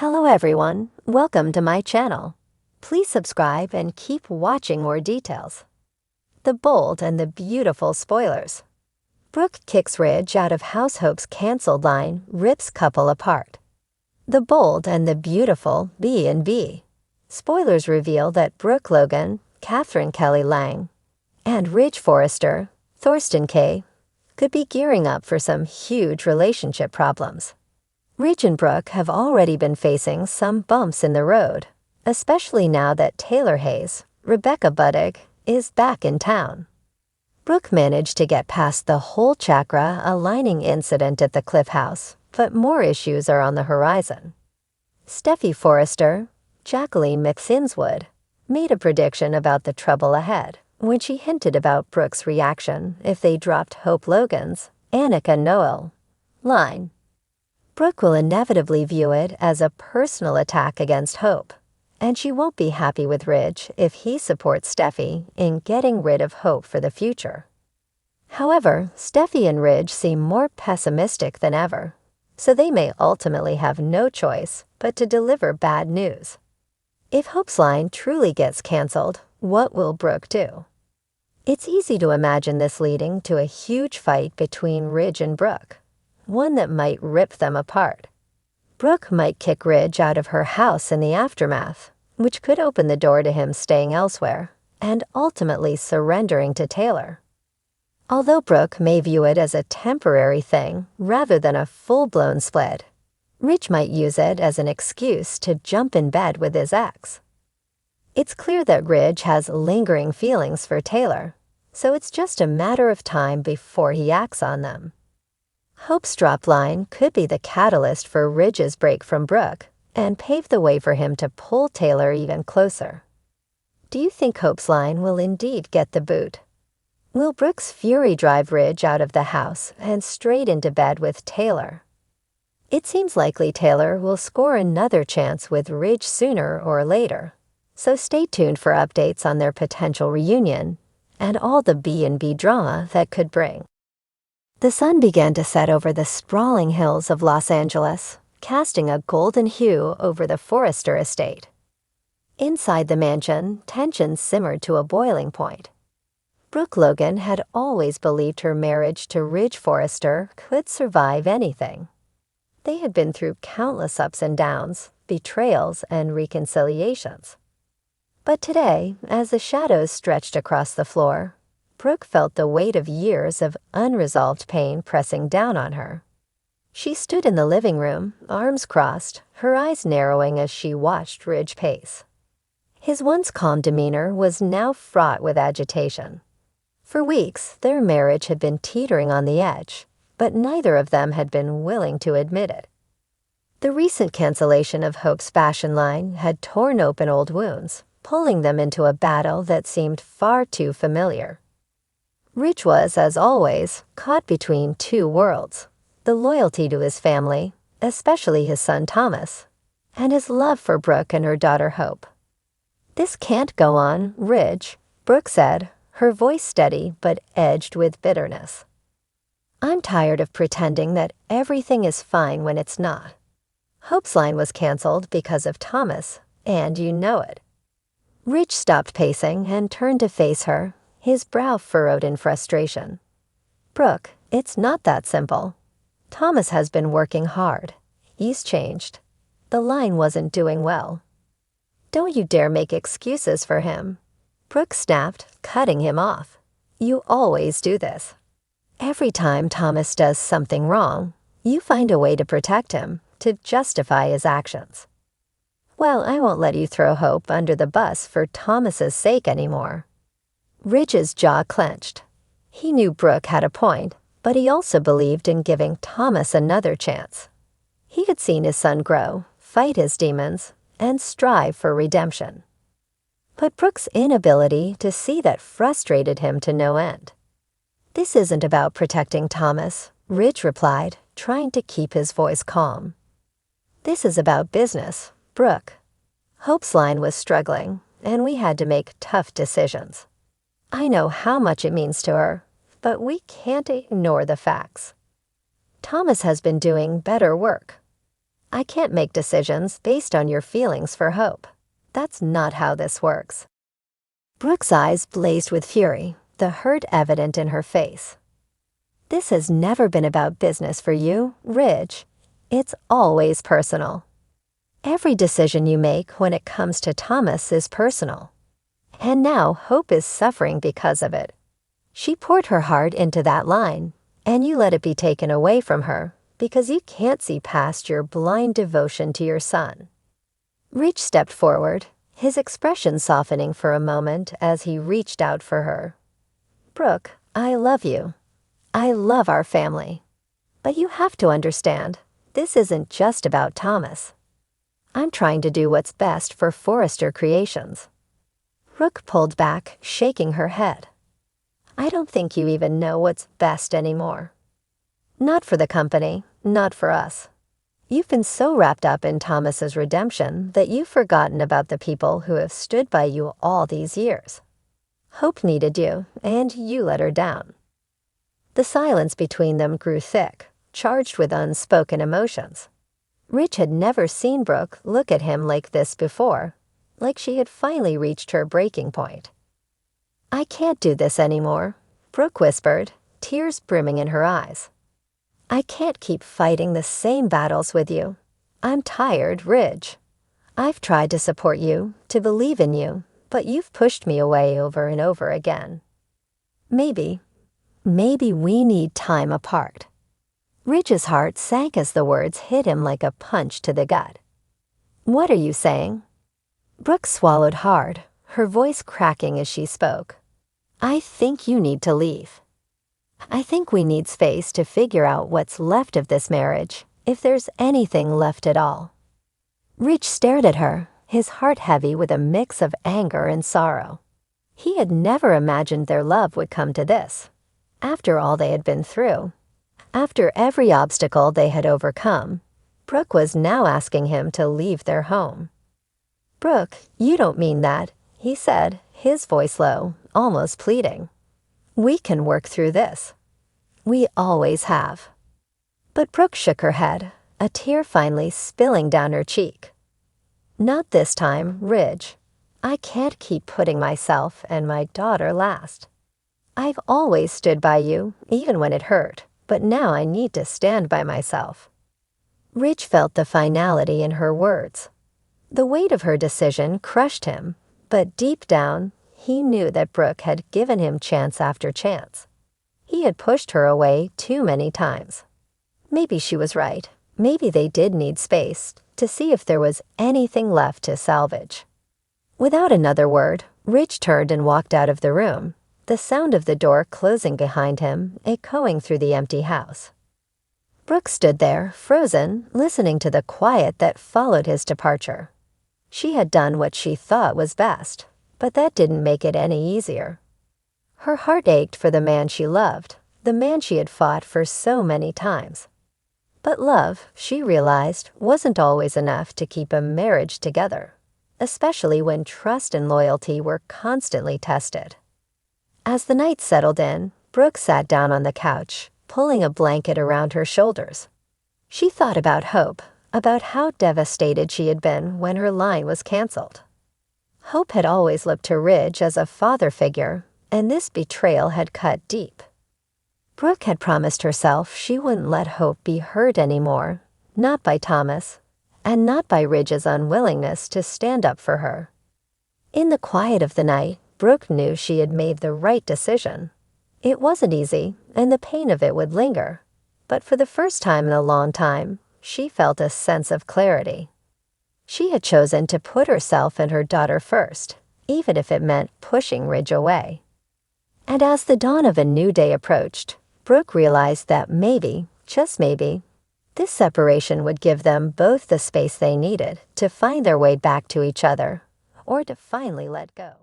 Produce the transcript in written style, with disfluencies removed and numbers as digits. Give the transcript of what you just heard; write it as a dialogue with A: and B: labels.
A: Hello everyone, welcome to my channel. Please subscribe and keep watching more details. The bold and the beautiful spoilers. Brooke kicks Ridge out of House Hope's canceled line, rips couple apart. The bold and the beautiful B&B. Spoilers reveal that Brooke Logan, Catherine Kelly Lang, and Ridge Forrester, Thorsten K, could be gearing up for some huge relationship problems. Ridge and Brooke have already been facing some bumps in the road, especially now that Taylor Hayes, Rebecca Buddig, is back in town. Brooke managed to get past the whole chakra aligning incident at the Cliff House, but more issues are on the horizon. Steffi Forrester, Jacqueline McSinswood, made a prediction about the trouble ahead when she hinted about Brooke's reaction if they dropped Hope Logan's Annika Noel line. Brooke will inevitably view it as a personal attack against Hope, and she won't be happy with Ridge if he supports Steffi in getting rid of Hope for the future. However, Steffi and Ridge seem more pessimistic than ever, so they may ultimately have no choice but to deliver bad news. If Hope's line truly gets canceled, what will Brooke do? It's easy to imagine this leading to a huge fight between Ridge and Brooke, one that might rip them apart. Brooke might kick Ridge out of her house in the aftermath, which could open the door to him staying elsewhere and ultimately surrendering to Taylor. Although Brooke may view it as a temporary thing rather than a full-blown split, Ridge might use it as an excuse to jump in bed with his ex. It's clear that Ridge has lingering feelings for Taylor, so it's just a matter of time before he acts on them. Hope's drop line could be the catalyst for Ridge's break from Brooke and pave the way for him to pull Taylor even closer. Do you think Hope's line will indeed get the boot? Will Brooke's fury drive Ridge out of the house and straight into bed with Taylor? It seems likely Taylor will score another chance with Ridge sooner or later, so stay tuned for updates on their potential reunion and all the B&B drama that could bring. The sun began to set over the sprawling hills of Los Angeles, casting a golden hue over the Forrester estate. Inside the mansion, tension simmered to a boiling point. Brooke Logan had always believed her marriage to Ridge Forrester could survive anything. They had been through countless ups and downs, betrayals, and reconciliations. But today, as the shadows stretched across the floor, Brooke felt the weight of years of unresolved pain pressing down on her. She stood in the living room, arms crossed, her eyes narrowing as she watched Ridge pace. His once calm demeanor was now fraught with agitation. For weeks, their marriage had been teetering on the edge, but neither of them had been willing to admit it. The recent cancellation of Hope's fashion line had torn open old wounds, pulling them into a battle that seemed far too familiar. Ridge was, as always, caught between two worlds: the loyalty to his family, especially his son Thomas, and his love for Brooke and her daughter Hope. "This can't go on, Ridge," Brooke said, her voice steady but edged with bitterness. "I'm tired of pretending that everything is fine when it's not. Hope's line was canceled because of Thomas, and you know it." Ridge stopped pacing and turned to face her, his brow furrowed in frustration. "Brooke, it's not that simple. Thomas has been working hard. He's changed. The line wasn't doing well. Don't you dare make excuses for him," Brooke snapped, cutting him off. "You always do this. Every time Thomas does something wrong, you find a way to protect him, to justify his actions. Well, I won't let you throw Hope under the bus for Thomas's sake anymore." Ridge's jaw clenched. He knew Brooke had a point, but he also believed in giving Thomas another chance. He had seen his son grow, fight his demons, and strive for redemption. But Brooke's inability to see that frustrated him to no end. "This isn't about protecting Thomas," Ridge replied, trying to keep his voice calm. "This is about business, Brooke. Hope's line was struggling, and we had to make tough decisions. I know how much it means to her, but we can't ignore the facts. Thomas has been doing better work. I can't make decisions based on your feelings for Hope. That's not how this works." Brooke's eyes blazed with fury, the hurt evident in her face. "This has never been about business for you, Ridge. It's always personal. Every decision you make when it comes to Thomas is personal. And now Hope is suffering because of it. She poured her heart into that line, and you let it be taken away from her because you can't see past your blind devotion to your son." Ridge stepped forward, his expression softening for a moment as he reached out for her. "Brooke, I love you. I love our family. But you have to understand, this isn't just about Thomas. I'm trying to do what's best for Forrester Creations." Brooke pulled back, shaking her head. "I don't think you even know what's best anymore. Not for the company, not for us. You've been so wrapped up in Thomas's redemption that you've forgotten about the people who have stood by you all these years. Hope needed you, and you let her down." The silence between them grew thick, charged with unspoken emotions. Ridge had never seen Brooke look at him like this before, like she had finally reached her breaking point. "I can't do this anymore," Brooke whispered, tears brimming in her eyes. "I can't keep fighting the same battles with you. I'm tired, Ridge. I've tried to support you, to believe in you, but you've pushed me away over and over again. Maybe we need time apart." Ridge's heart sank as the words hit him like a punch to the gut. "What are you saying?" Brooke swallowed hard, her voice cracking as she spoke. "I think you need to leave. I think we need space to figure out what's left of this marriage, if there's anything left at all." Ridge stared at her, his heart heavy with a mix of anger and sorrow. He had never imagined their love would come to this. After all they had been through, after every obstacle they had overcome, Brooke was now asking him to leave their home. "Brooke, you don't mean that," he said, his voice low, almost pleading. "We can work through this. We always have." But Brooke shook her head, a tear finally spilling down her cheek. "Not this time, Ridge. I can't keep putting myself and my daughter last. I've always stood by you, even when it hurt, but now I need to stand by myself." Ridge felt the finality in her words. The weight of her decision crushed him, but deep down, he knew that Brooke had given him chance after chance. He had pushed her away too many times. Maybe she was right. Maybe they did need space to see if there was anything left to salvage. Without another word, Ridge turned and walked out of the room, the sound of the door closing behind him echoing through the empty house. Brooke stood there, frozen, listening to the quiet that followed his departure. She had done what she thought was best, but that didn't make it any easier. Her heart ached for the man she loved, the man she had fought for so many times. But love, she realized, wasn't always enough to keep a marriage together, especially when trust and loyalty were constantly tested. As the night settled in, Brooke sat down on the couch, pulling a blanket around her shoulders. She thought about Hope, about how devastated she had been when her line was canceled. Hope had always looked to Ridge as a father figure, and this betrayal had cut deep. Brooke had promised herself she wouldn't let Hope be hurt anymore, not by Thomas, and not by Ridge's unwillingness to stand up for her. In the quiet of the night, Brooke knew she had made the right decision. It wasn't easy, and the pain of it would linger, but for the first time in a long time, she felt a sense of clarity. She had chosen to put herself and her daughter first, even if it meant pushing Ridge away. And as the dawn of a new day approached, Brooke realized that maybe, just maybe, this separation would give them both the space they needed to find their way back to each other, or to finally let go.